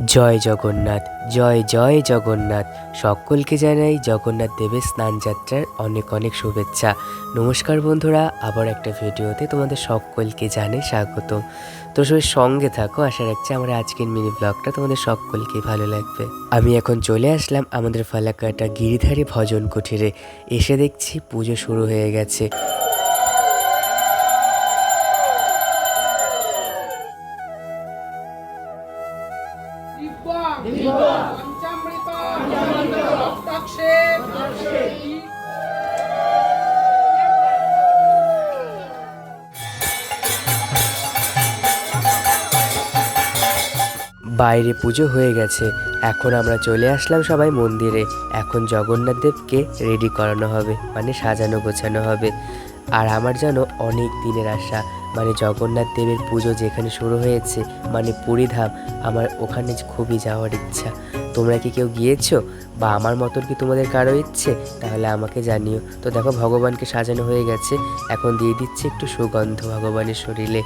জয় জগন্নাথ, জয় জয় জগন্নাথ। সকলকে জানাই জগন্নাথ দেবের স্নানযাত্রার অনেক অনেক শুভেচ্ছা। নমস্কার বন্ধুরা, আবার একটা ভিডিওতে তোমাদের সকলকে জানাই স্বাগতম। তো সবাই সঙ্গে থাকো, আশা রাখছি আমার আজকের মিনি ব্লগটা তোমাদের সকলকে ভালো লাগবে। আমি এখন চলে আসলাম আমাদের ফালাকাটা গিরিধারী ভজন কুঠিরে। এসে দেখছি পুজো শুরু হয়ে গেছে। বাইরে পুজো হয়ে গেছে, এখন আমরা চলে আসলাম সবাই মন্দিরে। এখন জগন্নাথ দেবকে রেডি করানো হবে, মানে সাজানো গোছানো হবে। আর আমার যেন অনেক দিনের আশা, মানে জগন্নাথ দেবের পুজো যেখানে শুরু হয়েছে, মানে পুরীধাম, আমার ওখানে খুবই যাওয়ার ইচ্ছা। তোমরা কি কেউ গিয়েছো, বা আমার মতন কি তোমাদের কারো ইচ্ছে? তাহলে আমাকে জানিও। তো দেখো ভগবানকে সাজানো হয়ে গেছে, এখন দিয়ে দিচ্ছে একটু সুগন্ধ ভগবানের শরীরে।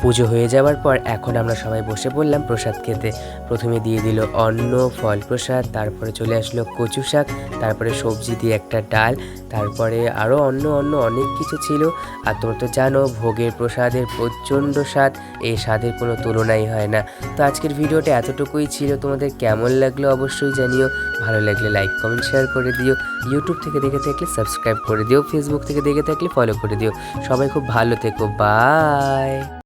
পুজো হয়ে যাওয়ার পর এখন আমরা সবাই বসে পড়লাম প্রসাদ খেতে। প্রথমে দিয়ে দিল অন্ন ফল প্রসাদ, তারপরে চলে আসলো কচু শাক, তারপরে সবজি দিয়ে একটা ডাল, তারপরে আরও অন্য অনেক কিছু ছিল। আর তোমরা তো জানো ভোগের প্রসাদের প্রচণ্ড স্বাদ, এই স্বাদের কোনো তুলনাই হয় না। তো আজকের ভিডিওটা এতটুকুই ছিল, তোমাদের কেমন লাগলো অবশ্যই জানিও। ভালো লাগলে লাইক কমেন্ট শেয়ার করে দিও। ইউটিউব থেকে দেখে থাকলে সাবস্ক্রাইব করে দিও, ফেসবুক থেকে দেখে থাকলে ফলো করে দিও। সবাই খুব ভালো থেকো, বাই।